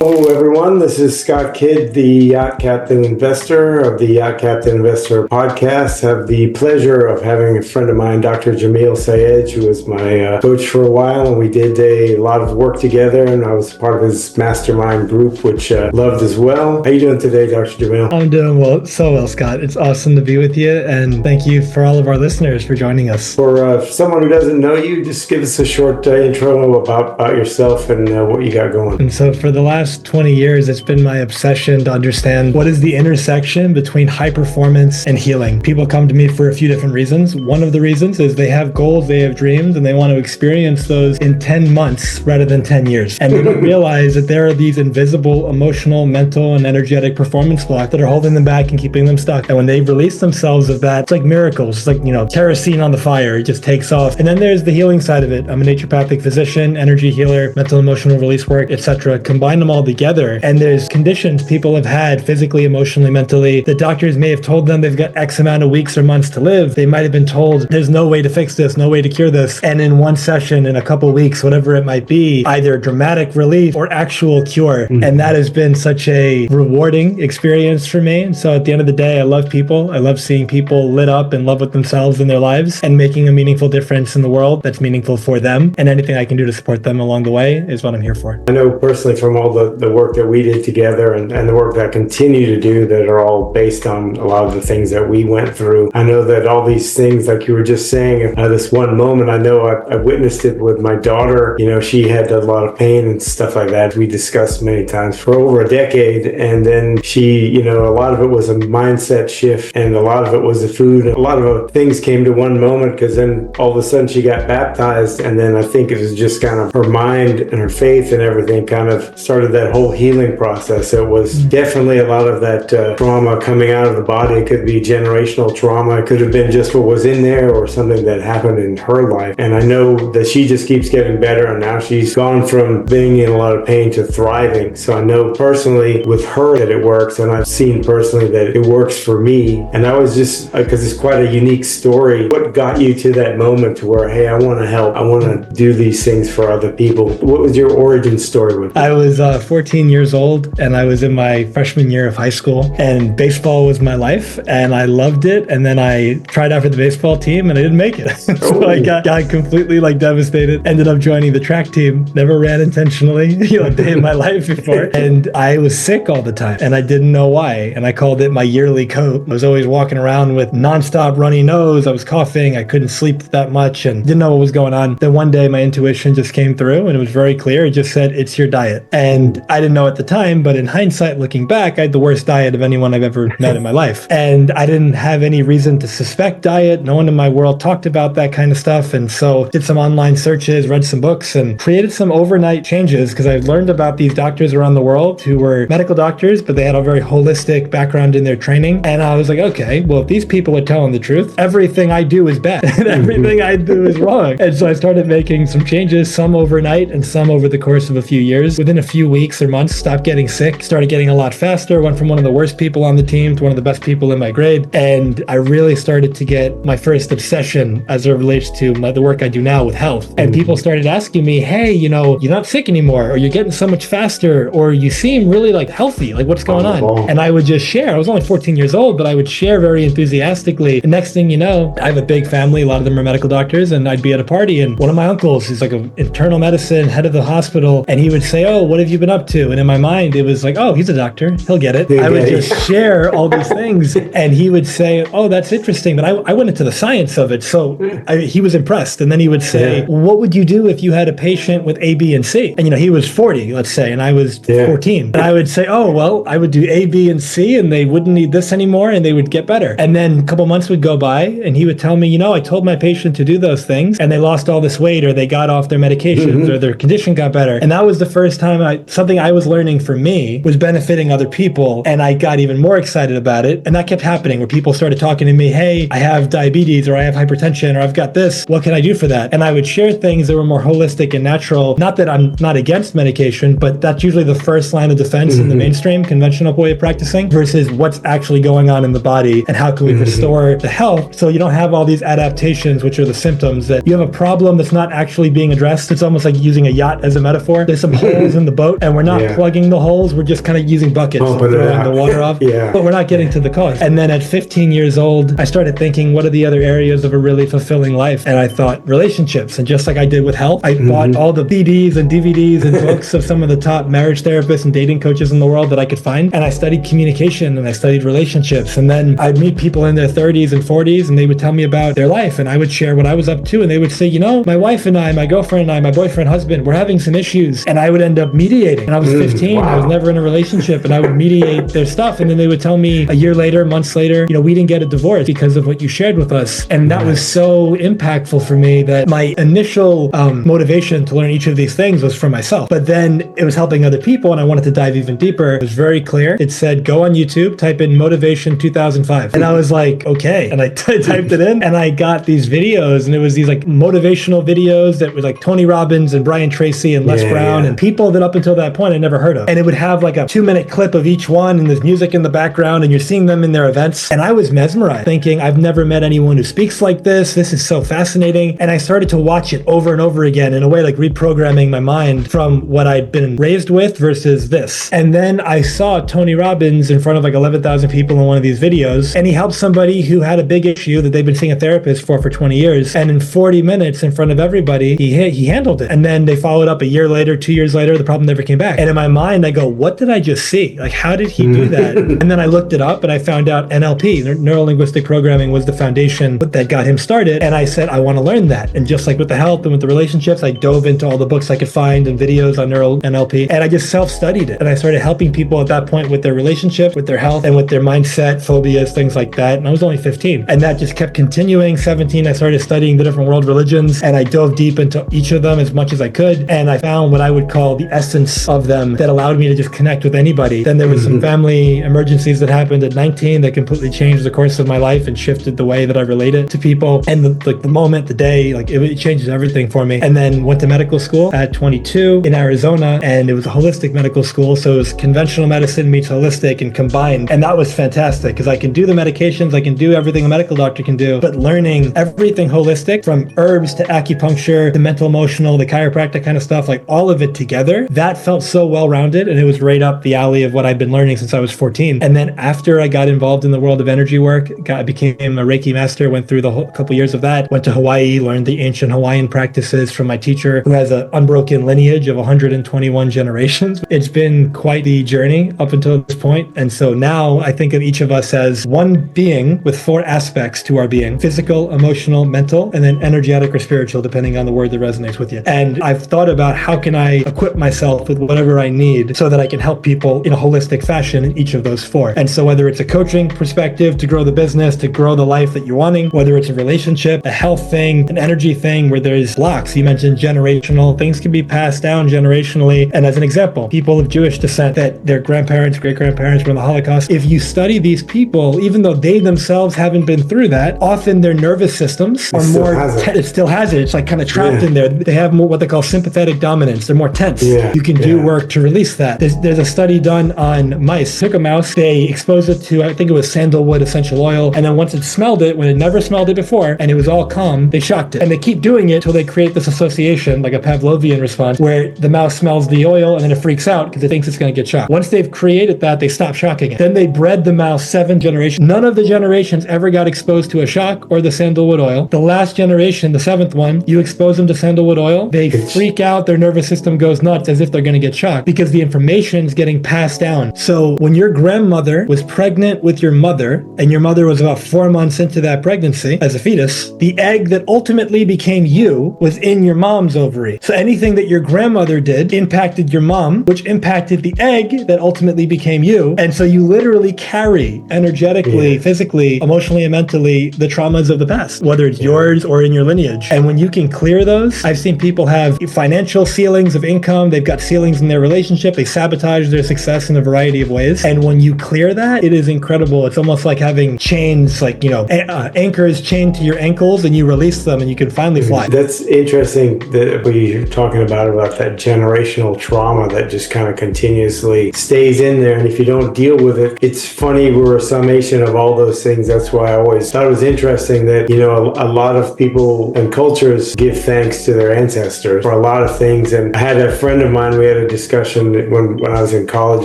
Hello everyone, this is Scott Kidd, the Yacht Captain Investor of the Yacht Captain Investor Podcast. I have the pleasure of having a friend of mine, Dr. Jamil Sayegh, who was my coach for a while, and we did a lot of work together, and I was part of his mastermind group, which loved as well. How are you doing today, Dr. Jamil? I'm doing so well, Scott. It's awesome to be with you, and thank you for all of our listeners for joining us. For someone who doesn't know you, just give us a short intro about yourself and what you got going. And so for the last 20 years, it's been my obsession to understand what is the intersection between high performance and healing. People come to me for a few different reasons. One of the reasons is they have goals, they have dreams, and they want to experience those in 10 months rather than 10 years. And they don't realize that there are these invisible emotional, mental, and energetic performance blocks that are holding them back and keeping them stuck. And when they release themselves of that, it's like miracles. It's like, kerosene on the fire. It just takes off. And then there's the healing side of it. I'm a naturopathic physician, energy healer, mental, emotional release work, etc. Combine them all together, and there's conditions people have had physically, emotionally, mentally. The doctors may have told them they've got X amount of weeks or months to live. They might have been told there's no way to fix this, no way to cure this. And in one session, in a couple of weeks, whatever it might be, either dramatic relief or actual cure. Mm-hmm. And that has been such a rewarding experience for me. And so at the end of the day, I love people. I love seeing people lit up in love with themselves and their lives and making a meaningful difference in the world that's meaningful for them. And anything I can do to support them along the way is what I'm here for. I know personally from all the work that we did together and the work that I continue to do that are all based on a lot of the things that we went through. I know that all these things, like you were just saying, this one moment, I know I witnessed it with my daughter. She had a lot of pain and stuff like that. We discussed many times for over a decade. And then she, a lot of it was a mindset shift and a lot of it was the food. A lot of things came to one moment because then all of a sudden she got baptized. And then I think it was just kind of her mind and her faith and everything kind of started that whole healing process. It was definitely a lot of that trauma coming out of the body. It could be generational trauma. It could have been just what was in there or something that happened in her life. And I know that she just keeps getting better, and now she's gone from being in a lot of pain to thriving. So I know personally with her that it works, and I've seen personally that it works for me. And I was just, because it's quite a unique story, what got you to that moment to where, hey, I want to help. I want to do these things for other people. What was your origin story with it? I was 14 years old, and I was in my freshman year of high school, and baseball was my life, and I loved it. And then I tried out for the baseball team, and I didn't make it. So I got completely devastated. Ended up joining the track team. Never ran intentionally, a day in my life before. And I was sick all the time, and I didn't know why. And I called it my yearly coat. I was always walking around with nonstop runny nose. I was coughing. I couldn't sleep that much, and didn't know what was going on. Then one day, my intuition just came through, and it was very clear. It just said, "It's your diet." And I didn't know at the time, but in hindsight, looking back, I had the worst diet of anyone I've ever met in my life. And I didn't have any reason to suspect diet. No one in my world talked about that kind of stuff. And so did some online searches, read some books, and created some overnight changes because I learned about these doctors around the world who were medical doctors, but they had a very holistic background in their training. And I was like, okay, well, if these people are telling the truth, everything I do is bad and everything I do is wrong. And so I started making some changes, some overnight and some over the course of a few years. Within a few weeks or months, stopped getting sick, started getting a lot faster, went from one of the worst people on the team to one of the best people in my grade. And I really started to get my first obsession as it relates to the work I do now with health. And people started asking me, hey, you're not sick anymore, or you're getting so much faster, or you seem really healthy, what's going on? And I would just share. I was only 14 years old, but I would share very enthusiastically. The next thing you know, I have a big family, a lot of them are medical doctors, and I'd be at a party, and one of my uncles is an internal medicine head of the hospital, and he would say, oh, what have you been up to? And in my mind, it was oh, he's a doctor, he'll get it. I would just share all these things, and he would say, oh, that's interesting. But I went into the science of it. So he was impressed. And then he would say, what would you do if you had a patient with A, B, and C? And he was 40, let's say, and I was 14. And I would say, oh, well, I would do A, B, and C, and they wouldn't need this anymore, and they would get better. And then a couple months would go by, and he would tell me, I told my patient to do those things, and they lost all this weight, or they got off their medications, or their condition got better. And that was the first time something I was learning for me was benefiting other people, and I got even more excited about it. And that kept happening, where people started talking to me, hey, I have diabetes, or I have hypertension, or I've got this. What can I do for that? And I would share things that were more holistic and natural. Not that I'm not against medication, but that's usually the first line of defense in the mainstream conventional way of practicing versus what's actually going on in the body and how can we restore the health so you don't have all these adaptations, which are the symptoms that you have a problem that's not actually being addressed. It's almost like using a yacht as a metaphor. There's some holes in the boat, and and we're not plugging the holes. We're just kind of using buckets and throwing the water off, but we're not getting to the cause. And then at 15 years old, I started thinking, what are the other areas of a really fulfilling life? And I thought relationships. And just like I did with health, I bought all the CDs and DVDs and books of some of the top marriage therapists and dating coaches in the world that I could find. And I studied communication and I studied relationships. And then I'd meet people in their 30s and 40s and they would tell me about their life. And I would share what I was up to. And they would say, my wife and I, my girlfriend and I, my boyfriend, husband, we're having some issues. And I would end up mediating. And I was 15. I was never in a relationship. And I would mediate their stuff. And then they would tell me a year later, months later, we didn't get a divorce because of what you shared with us. And that was so impactful for me that my initial motivation to learn each of these things was for myself. But then it was helping other people and I wanted to dive even deeper. It was very clear. It said, go on YouTube, type in motivation 2005. And I was like, okay. And I typed it in and I got these videos and it was these like motivational videos that were like Tony Robbins and Brian Tracy and Les Brown and people that up until that point I never heard of. And it would have like a 2-minute clip of each one and there's music in the background and you're seeing them in their events. And I was mesmerized thinking, I've never met anyone who speaks like this. This is so fascinating. And I started to watch it over and over again in a way like reprogramming my mind from what I'd been raised with versus this. And then I saw Tony Robbins in front of like 11,000 people in one of these videos. And he helped somebody who had a big issue that they've been seeing a therapist for 20 years. And in 40 minutes in front of everybody, he handled it. And then they followed up a year later, 2 years later, the problem never came back. And in my mind, I go, what did I just see? Like, how did he do that? And then I looked it up and I found out NLP, neuro-linguistic programming, was the foundation that got him started. And I said, I want to learn that. And just like with the health and with the relationships, I dove into all the books I could find and videos on neuro NLP. And I just self-studied it. And I started helping people at that point with their relationship, with their health, and with their mindset, phobias, things like that. And I was only 15. And that just kept continuing. 17, I started studying the different world religions and I dove deep into each of them as much as I could. And I found what I would call the essence of them that allowed me to just connect with anybody. Then there was some family emergencies that happened at 19 that completely changed the course of my life and shifted the way that I related to people. And the moment, the day, like it changes everything for me. And then went to medical school at 22 in Arizona, and it was a holistic medical school. So it was conventional medicine meets holistic and combined. And that was fantastic because I can do the medications, I can do everything a medical doctor can do, but learning everything holistic from herbs to acupuncture, the mental emotional, the chiropractic kind of stuff, like all of it together, that felt so well-rounded. And it was right up the alley of what I'd been learning since I was 14. And then after I got involved in the world of energy work, I became a Reiki master, went through the whole couple years of that, went to Hawaii, learned the ancient Hawaiian practices from my teacher who has an unbroken lineage of 121 generations. It's been quite the journey up until this point. And so now I think of each of us as one being with 4 aspects to our being: physical, emotional, mental, and then energetic or spiritual, depending on the word that resonates with you. And I've thought about how can I equip myself with whatever I need so that I can help people in a holistic fashion in each of those 4. And so whether it's a coaching perspective to grow the business, to grow the life that you're wanting, whether it's a relationship, a health thing, an energy thing where there's blocks, you mentioned generational, things can be passed down generationally. And as an example, people of Jewish descent that their grandparents, great-grandparents were in the Holocaust, if you study these people, even though they themselves haven't been through that, often their nervous systems are more, it still has it. It's like kind of trapped in there. They have more what they call sympathetic dominance. They're more tense. You can do work to release that. There's a study done on mice. Took a mouse, they exposed it to, I think it was sandalwood essential oil, and then once it smelled it, when it never smelled it before, and it was all calm, they shocked it. And they keep doing it till they create this association, like a Pavlovian response, where the mouse smells the oil and then it freaks out because it thinks it's going to get shocked. Once they've created that, they stop shocking it. Then they bred the mouse 7 generations. None of the generations ever got exposed to a shock or the sandalwood oil. The last generation, the 7th one, you expose them to sandalwood oil, they freak out, their nervous system goes nuts as if they're going to get shocked because the information is getting passed down. So when your grandmother was pregnant with your mother, and your mother was about 4 months into that pregnancy as a fetus, the egg that ultimately became you was in your mom's ovary. So anything that your grandmother did impacted your mom, which impacted the egg that ultimately became you. And so you literally carry energetically, physically, emotionally, and mentally the traumas of the past, whether it's yours or in your lineage. And when you can clear those, I've seen people have financial ceilings of income, they've got ceilings in their relationship, they sabotage their success in a variety of ways. And when you clear that, it is incredible. It's almost like having chains, like, anchors chained to your ankles, and you release them and you can finally fly. That's interesting that we're talking about that generational trauma that just kind of continuously stays in there. And if you don't deal with it, it's funny, we're a summation of all those things. That's why I always thought it was interesting that, a lot of people and cultures give thanks to their ancestors for a lot of things. And I had a friend of mine, we had a discussion when I was in college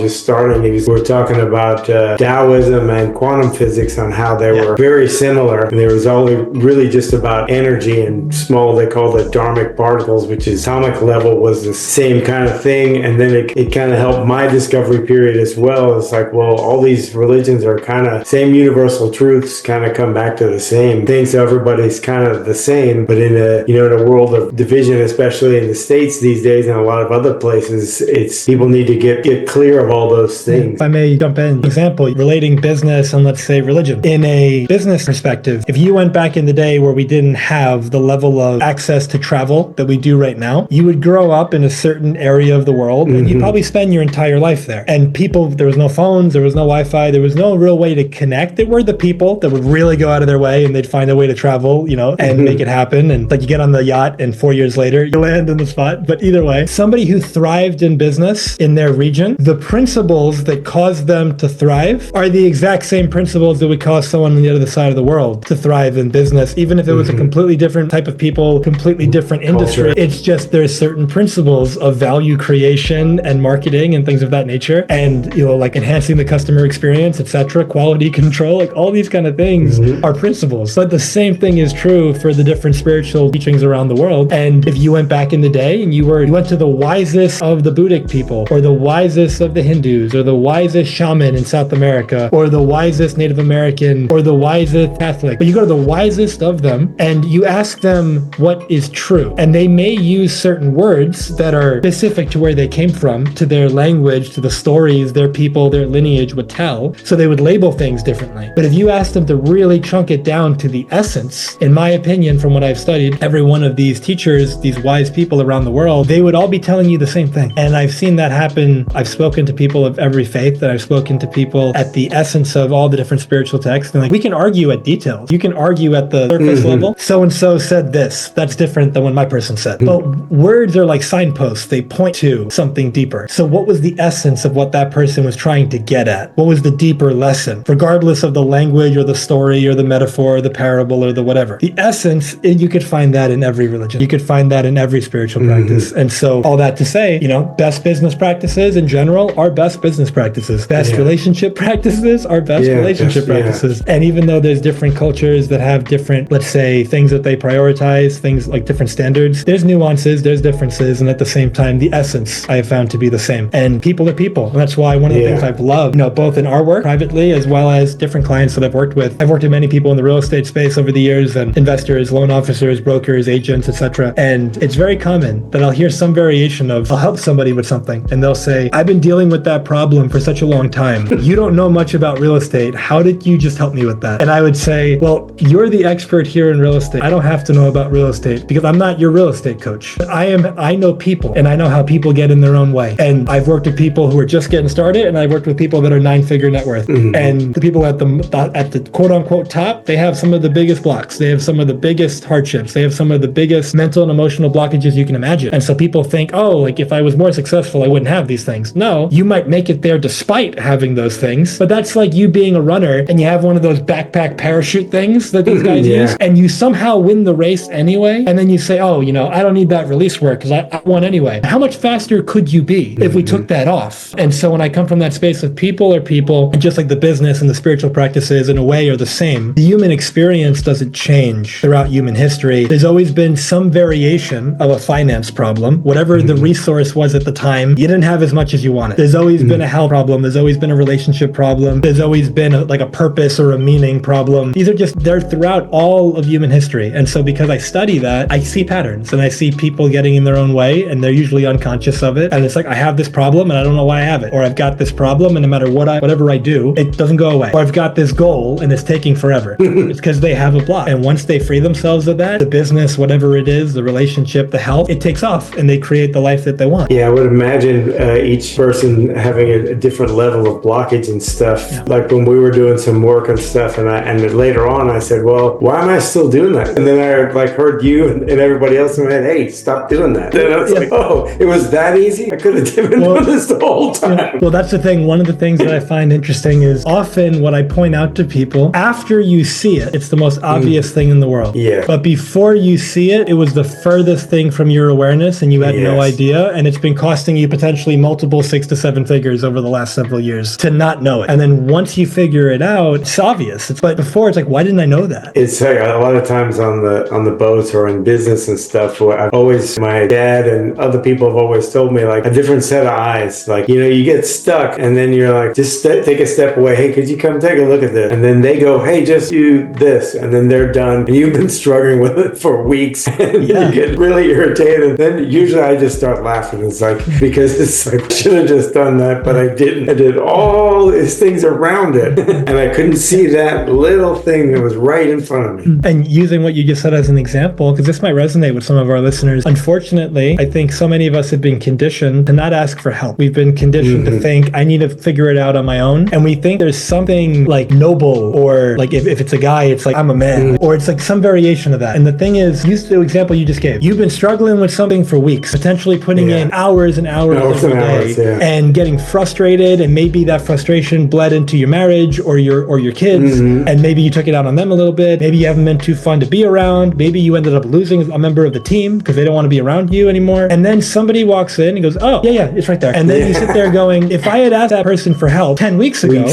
just starting. We were talking about Taoism and quantum physics on how they were very similar. And there was only really just about energy and small, they call it dharmic particles, which is atomic level was the same kind of thing. And then it kind of helped my discovery period as well. It's like, well, all these religions are kind of same universal truths, kind of come back to the same thing. So everybody's kind of the same, but in a world of division, especially in the States these days and a lot of other places, it's people need to get clear of all those things. If I may jump in, example, relating business and let's say religion. In a business perspective, if you went back in the day where we didn't have the level of access to travel that we do right now, you would grow up in a certain area of the world and you'd probably spend your entire life there. And people, there was no phones, there was no Wi-Fi, there was no real way to connect. There were the people that would really go out of their way and they'd find a way to travel, and make it happen. And like you get on the yacht and 4 years later, you land in the spot. But either way, somebody who thrived in business in their region, the principles that caused them to thrive are the exact same principles that would cause someone on the other side of the world to thrive in business, even if it was a completely different type of people, completely different industry. It's just there's certain principles of value creation and marketing and things of that nature, and like enhancing the customer experience, etc., quality control, like all these kind of things are principles. But the same thing is true for the different spiritual teachings around the world. And if you went back in the day and you went to the wisest of the Buddhic people, or the wisest of the Hindus, or the wisest shaman in South America, or the wisest Native American, or the wisest Catholic, but you go to the wisest of them and you ask them what is true. And they may use certain words that are specific to where they came from, to their language, to the stories their people, their lineage would tell. So they would label things differently. But if you ask them to really chunk it down to the essence, in my opinion, from what I've studied, every one of these teachers, these wise people around the world, they would all be telling you the same thing. And I've seen that happen. I've spoken to people of every faith, that I've spoken to people at the essence of all the different spiritual texts. And we can argue at details. You can argue at the surface level. So-and-so said this. That's different than what my person said. But words are like signposts. They point to something deeper. So what was the essence of what that person was trying to get at? What was the deeper lesson? Regardless of the language or the story or the metaphor or the parable or the whatever. The essence, you could find that in every religion. You could find that in every spiritual practice. And so all that to say, best business practices in general are best business practices. Best relationship practices are best relationship practices. And even though there's different cultures that have different, let's say, things that they prioritize, things like different standards, there's nuances, there's differences, and at the same time, the essence I have found to be the same. And people are people. And that's why one of the things I've loved, both in our work privately as well as different clients that I've worked with. I've worked with many people in the real estate space over the years, and investors, loan officers, brokers, agents, etc. And it's very common that I'll hear some variation of, I'll help somebody with something, and they'll say, I've been dealing with that problem for such a long time. You don't know much about real estate. How did you just help me with that? And I would say, well, you're the expert here in real estate. I don't have to know about real estate because I'm not your real estate coach. I know people, and I know how people get in their own way. And I've worked with people who are just getting started, and I've worked with people that are 9-figure net worth. And the people at the quote unquote top, they have some of the biggest blocks. They have some of the biggest hardships. They have some of the biggest mental and emotional blockages you can imagine. And so people think, like if I was more successful, I wouldn't have these things. No, you might make it there despite having those things. But that's like you being a runner and you have one of those backpack parachute things that these guys use, and you somehow win the race anyway. And then you say, I don't need that release work because I won anyway. How much faster could you be if we took that off? And so when I come from that space of people are people, and just like the business and the spiritual practices in a way are the same, the human experience doesn't change throughout human history. There's always been some variation of a finance problem. Whatever the resource was at the time, you didn't have as much as you wanted. There's always been a health problem. There's always been a relationship problem. There's always been a purpose or a meaning problem. These are they're throughout all of human history. And so because I study that, I see patterns and I see people getting in their own way, and they're usually unconscious of it. And it's like, I have this problem and I don't know why I have it. Or I've got this problem and no matter whatever I do, it doesn't go away. Or I've got this goal and it's taking forever. It's because they have a block. And once they free themselves of that, the business, whatever it is, the relationship, the health, it takes off and they create the life that they want. Yeah, I would imagine each person having a different level of blockage and stuff. Yeah. Like when we were doing some work and stuff, and later on I said, well, why am I still doing that? And then I heard you and everybody else and went, hey, stop doing that. And I was like, oh, it was that easy? I could have been doing this the whole time. Yeah. Well, that's the thing. One of the things that I find interesting is often what I point out to people, after you see it, it's the most obvious thing in the world. Yeah. But before you see it, it was the furthest thing from your awareness and you had no idea. And it's been costing you potentially multiple 6 to 7 figures over the last several years to not know it. And then once you figure it out, it's obvious. But before, it's like, why didn't I know that? It's like a lot of times on the boats or in business and stuff, my dad and other people have always told me, like, a different set of eyes. Like, you get stuck and then you're like, just take a step away. Hey, could you come take a look at this? And then they go, hey, just do this. And then they're done. And you've been struggling with it for weeks and you get really irritated. Then usually I just start laughing. It's like, because it's like, I should have just done that, but I didn't. I did all these things around it and I couldn't see that little thing that was right in front of me. And using what you just said as an example, because this might resonate with some of our listeners. Unfortunately, I think so many of us have been conditioned to not ask for help. We've been conditioned to think, I need to figure it out on my own. And we think there's something like noble, or like if it's a guy, it's like, I'm a man, or it's like some variation of that. And the thing is, use the example you just gave. You've been struggling with something for weeks, potentially putting in hours and hours every day, and getting frustrated. And maybe that frustration bled into your marriage or your kids. And maybe you took it out on them a little bit. Maybe you haven't been too fun to be around. Maybe you ended up losing a member of the team because they don't want to be around you anymore. And then somebody walks in and goes, oh, yeah, it's right there. And then you sit there going, if I had asked that person for help 10 weeks ago,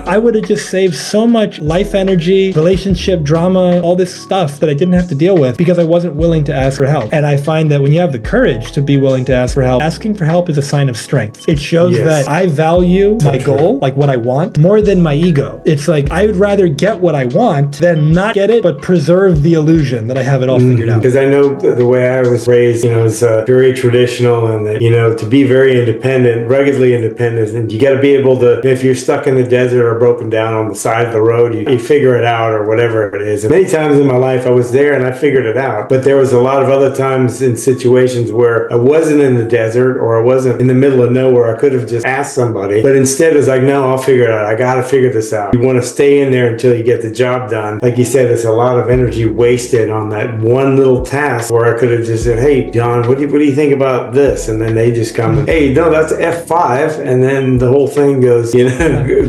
I would have just saved so much life energy, relationship drama, all this stuff that I didn't have to deal with because I wasn't willing to ask for help. And I find that when you have the courage to be willing to ask for help, asking for help is a sign of strength. It shows that I value my goal, like what I want, more than my ego. It's like, I would rather get what I want than not get it, but preserve the illusion that I have it all figured out. Because I know the way I was raised, is very traditional, and that, to be very independent, ruggedly independent, and you got to be able to, if you're stuck in the desert or broken down on the side of the road, you figure it out or whatever it is. And many times in my life I was there and I figured it out, but there was a lot of other times in situations where I wasn't in the desert or I wasn't in the middle of nowhere. I could have just asked somebody, but instead it's like, no, I'll figure it out. I got to figure this out. You want to stay in there until you get the job done. Like you said, it's a lot of energy wasted on that one little task where I could have just said, hey, John, what do you think about this? And then they just come, hey, no, that's F5. And then the whole thing goes,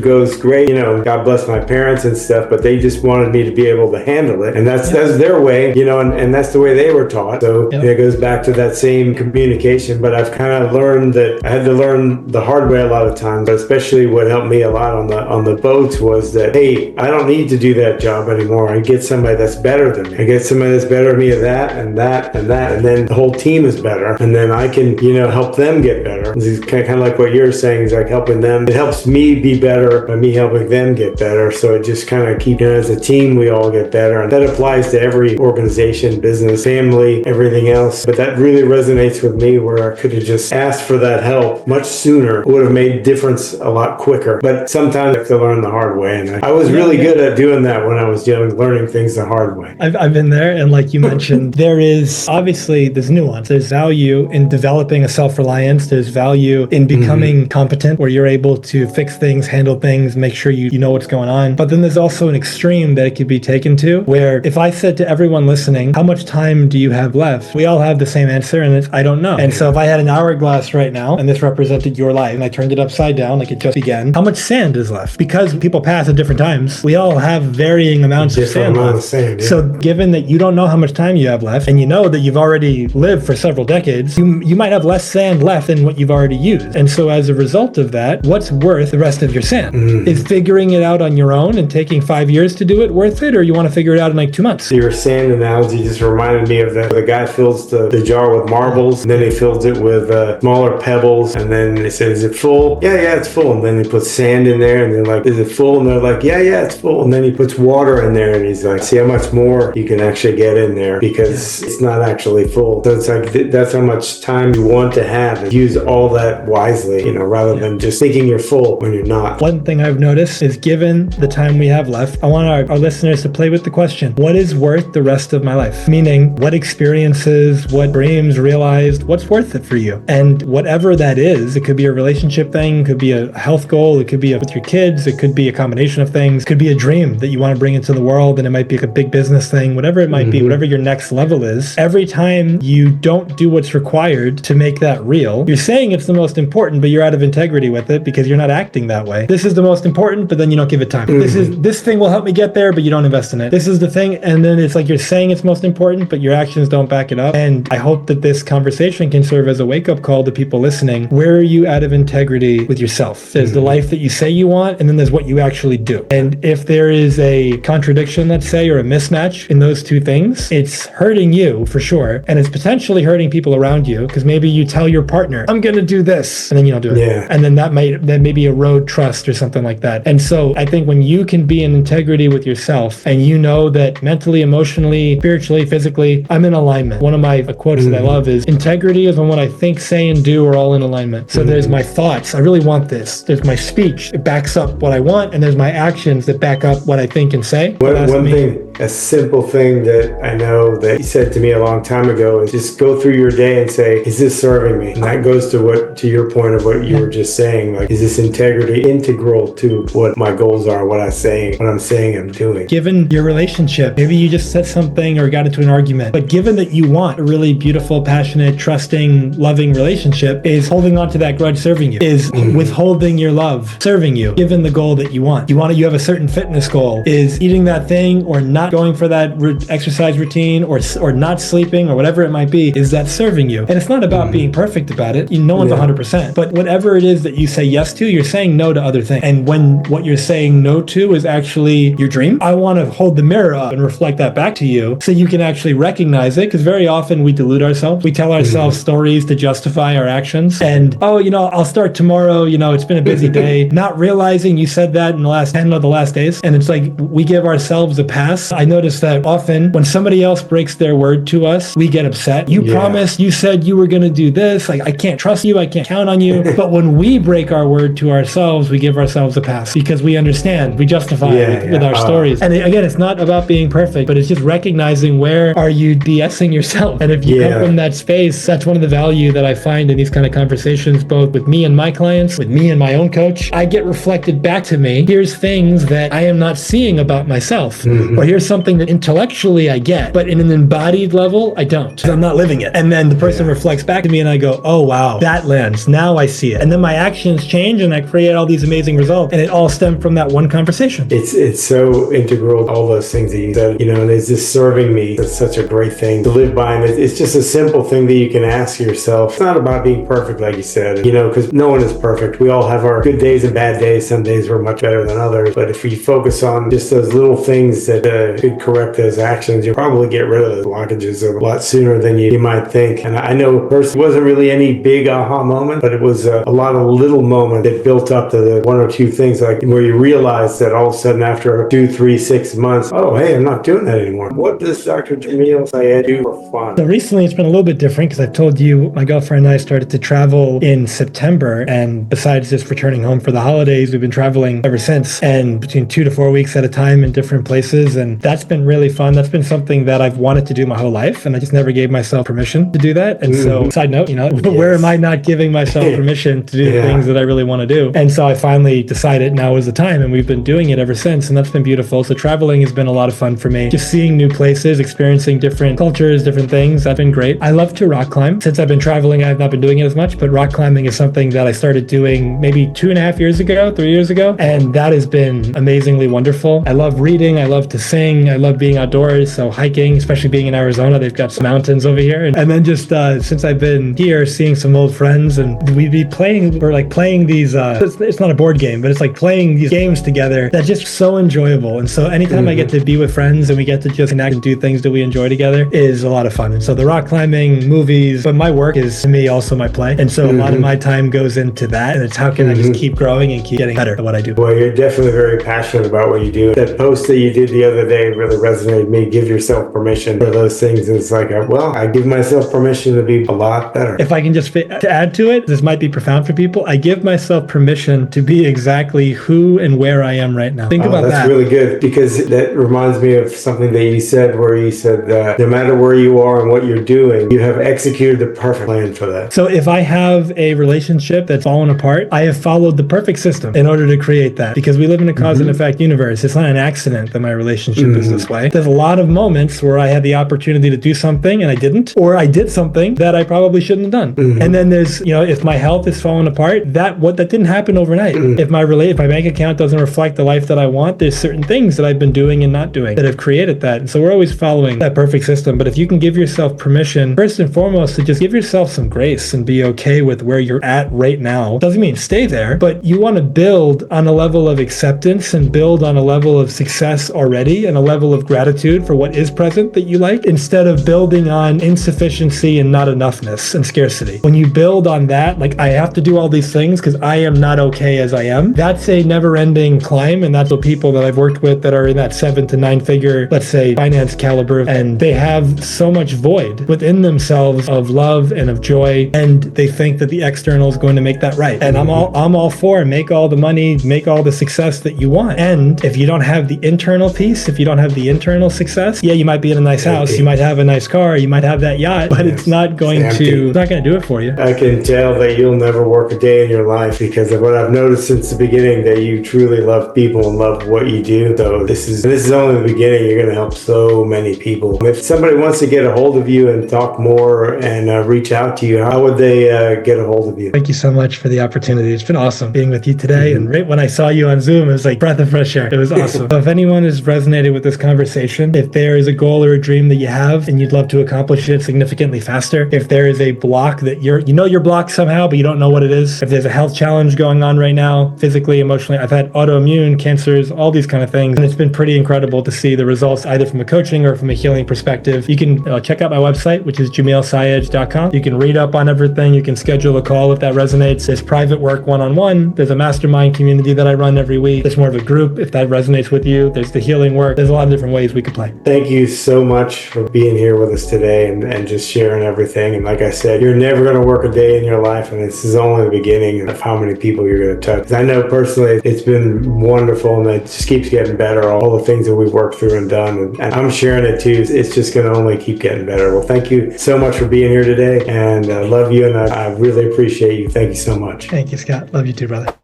goes great. God bless my parents and stuff, but they just wanted me to be able to handle it. And that's their way, and that's the way they were taught. So it goes back to that same communication. But I've kind of learned that I had to learn the hard way a lot of times, but especially what helped me a lot on the boats was that, hey, I don't need to do that job anymore. I get somebody that's better than me. I get somebody that's better than me at that and that and that. And then the whole team is better. And then I can, help them get better. It's kind of like what you're saying is like helping them. It helps me be better by me helping them get better. So it just kind of keeps, as a team, we all get better. And that applies to every organization, business, family, everything else. But that really resonates with me where I could have just asked for that help much sooner. It would have made a difference a lot quicker. But sometimes I have to learn the hard way. And I was really good at doing that when I was young, learning things the hard way. I've been there. And like you mentioned, there's nuance. There's value in developing a self-reliance. There's value in becoming competent where you're able to fix things, handle things, make sure you know what's going on. But then there's also an extreme that it could be taken to where if I said to everyone listening, how much time do you have left? We all have the same answer and it's, I don't know. And so if I had an hourglass right now and this represented your life and I turned it upside down like it just began, how much sand is left? Because people pass at different times, we all have varying amounts of sand left. So given that you don't know how much time you have left and you know that you've already lived for several decades, you might have less sand left than what you've already used. And so as a result of that, what's worth the rest of your sand? Is figuring it out on your own and taking 5 years to do it worth it, or you want to figure it out in like 2 months? Your sand analogy just reminded me of the guy fills the jar with marbles, and then he fills it with smaller pebbles, and then they said, is it full? Yeah, it's full. And then he puts sand in there, and they're like, is it full? And they're like, yeah, it's full. And then he puts water in there, and he's like, see how much more you can actually get in there because it's not actually full. So it's like, that's how much time you want to have. Use all that wisely, rather than just thinking you're full when you're not. One thing I've noticed is given the time we have left, I want our listeners to play with the question, what is worth the rest of my life? Meaning, what experiences, what dreams realized, what's worth it for you? And whatever that is, it could be a relationship thing, it could be a health goal, it could be with your kids, it could be a combination of things, it could be a dream that you want to bring into the world, and it might be like a big business thing, whatever it might be, whatever your next level is. Every time you don't do what's required to make that real, you're saying it's the most important, but you're out of integrity with it because you're not acting that way. This is the most important, but then you don't give it time. This thing will help me get there, but you don't invest in it. This is the thing, and then it's like you're saying it's most important, but your actions don't back it up. And I hope that this conversation can serve as a wake-up call to people listening. Where are you out of integrity with yourself? There's the life that you say you want, and then there's what you actually do. And if there is a contradiction, let's say, or a mismatch in those two things, it's hurting you for sure, and it's potentially hurting people around you, because maybe you tell your partner, I'm going to do this, and then you don't do it. Yeah. And then that maybe erode trust or something like that. And so I think when you can be in integrity with yourself, and you know that mentally, emotionally, spiritually, physically, I'm in alignment. One of my quotes that I love is, integrity is when what I think, say, and do are all in alignment. So there's my thoughts, I really want this. There's my speech, it backs up what I want, and there's my actions that back up what I think and say. One thing, a simple thing that I know that you said to me a long time ago is just go through your day and say, is this serving me? And that goes to your point of what you were just saying. Like, is this integrity integral to what my goals are, what I'm saying I'm doing? Given your relationship, maybe you just said something or got into an argument, but given that you want a really beautiful, passionate, trusting, loving relationship, is holding on to that grudge serving you? Is withholding your love serving you? Given the goal that you you have a certain fitness goal, is eating that thing or not going for that exercise routine or not sleeping or whatever it might be, is that serving you? And it's not about being perfect about it. No one's 100%, but whatever it is that you say yes to, you're saying no to other things. And when what you're saying no to is actually your dream, I want to hold the mirror up and reflect that back to you so you can actually recognize it, because very often we delude ourselves. We tell ourselves stories to justify our actions. And, I'll start tomorrow, it's been a busy day, not realizing you said that in the last 10 of the last days. And it's like we give ourselves a pass. I notice that often when somebody else breaks their word to us, we get upset. You promised, you said you were going to do this. Like, I can't trust you. I can't count on you. But when we break our word to ourselves, we give ourselves a pass because we understand, we justify it with our stories. And again, it's not about being perfect, but it's just recognizing where are you BSing yourself. And if you come from that space, that's one of the value that I find in these kind of conversations, both with me and my clients, with me and my own coach. I get reflected back to me. Here's things that I am not seeing about myself, or here's something that intellectually I get, but in an embodied level, I don't, because I'm not living it. And then the person reflects back to me and I go, oh, wow, that lens, now I see it. And then my actions change and I create all these amazing results. And it all stemmed from that one conversation. It's so integral, all those things that you said, and is this serving me? It's such a great thing to live by. And it's just a simple thing that you can ask yourself. It's not about being perfect, like you said, because no one is perfect. We all have our good days and bad days. Some days we're much better than others. But if we focus on just those little things that could correct those actions, you'll probably get rid of those blockages a lot sooner than you might think. And I know personally, it wasn't really any big aha moment, but it was a lot of little moments that built up to the one or two things, like where you realize that all of a sudden after 2, 3, 6 months, oh, hey, I'm not doing that anymore. What does Dr. Jamil Sayegh do for fun? So recently it's been a little bit different because I told you my girlfriend and I started to travel in September. And besides just returning home for the holidays, we've been traveling ever since, and between 2 to 4 weeks at a time in different places. And that's been really fun. That's been something that I've wanted to do my whole life. And I just never gave myself permission to do that. And so, side note, where am I not giving myself permission to do the things that I really want to do? And so I finally decided now is the time, and we've been doing it ever since. And that's been beautiful. So traveling has been a lot of fun for me. Just seeing new places, experiencing different cultures, different things. That's been great. I love to rock climb. Since I've been traveling, I've not been doing it as much, but rock climbing is something that I started doing maybe 2.5 years ago, 3 years ago. And that has been amazingly wonderful. I love reading. I love to sing. I love being outdoors. So hiking, especially being in Arizona, they've got some mountains over here. And then just since I've been here, seeing some old friends, and we'd be playing these, it's not a board game, but it's like playing these games together that's just so enjoyable. And so anytime I get to be with friends and we get to just connect and do things that we enjoy together is a lot of fun. And so the rock climbing, movies, but my work is to me also my play. And so a lot of my time goes into that. And it's how can I just keep growing and keep getting better at what I do. Well, you're definitely very passionate about what you do. That post that you did the other day really resonated with me. Give yourself permission for those things. And it's like, I give myself permission to be a lot better. If I can just to add to it, this might be profound for people. I give myself permission to be exactly who and where I am right now. Think about that. That's really good, because that reminds me of something that you said, where you said that no matter where you are and what you're doing, you have executed the perfect plan for that. So if I have a relationship that's fallen apart, I have followed the perfect system in order to create that, because we live in a cause and effect universe. It's not an accident that my relationship is this way. There's a lot of moments where I had the opportunity to do something and I didn't, or I did something that I probably shouldn't have done. And then there's, if my health is falling apart, that didn't happen overnight. If my bank account doesn't reflect the life that I want, there's certain things that I've been doing and not doing that have created that. And so we're always following that perfect system. But if you can give yourself permission, first and foremost, to just give yourself yourself some grace and be okay with where you're at right now. Doesn't mean stay there, but you want to build on a level of acceptance and build on a level of success already and a level of gratitude for what is present that you like, instead of building on insufficiency and not enoughness and scarcity. When you build on that, like, I have to do all these things because I am not okay as I am, that's a never-ending climb. And that's what people that I've worked with that are in that 7 to 9 figure, let's say, finance caliber, and they have so much void within themselves of love and of joy, and they think that the external is going to make that right. And I'm all for make all the money, make all the success that you want. And if you don't have the internal piece, if you don't have the internal success, yeah, you might be in a nice house, you might have a nice car, you might have that yacht, but it's not going to do it for you. I can tell that you'll never work a day in your life, because of what I've noticed since the beginning, that you truly love people and love what you do. Though this is only the beginning. You're going to help so many people. If somebody wants to get a hold of you and talk more and reach out to you, how would they get a hold of you? Thank you so much for the opportunity. It's been awesome being with you today. And right when I saw you on Zoom, it was like breath of fresh air. It was awesome. So if anyone has resonated with this conversation, if there is a goal or a dream that you have and you'd love to accomplish it significantly faster, if there is a block that you're blocked somehow, but you don't know what it is, if there's a health challenge going on right now, physically, emotionally, I've had autoimmune cancers, all these kind of things, and it's been pretty incredible to see the results either from a coaching or from a healing perspective. You can check out my website, which is jamilsayegh.com. You can read up on everything. You can schedule a call if that resonates. There's private work one-on-one. There's a mastermind community that I run every week. There's more of a group if that resonates with you. There's the healing work. There's a lot of different ways we could play. Thank you so much for being here with us today and just sharing everything. And like I said, you're never going to work a day in your life, and this is only the beginning of how many people you're going to touch. I know personally it's been wonderful, and it just keeps getting better, all the things that we've worked through and done. And I'm sharing it too. It's just going to only keep getting better. Well, thank you so much for being here today, and I love you, and I really appreciate you. Thank you so much. Thank you, Scott. Love you too, brother.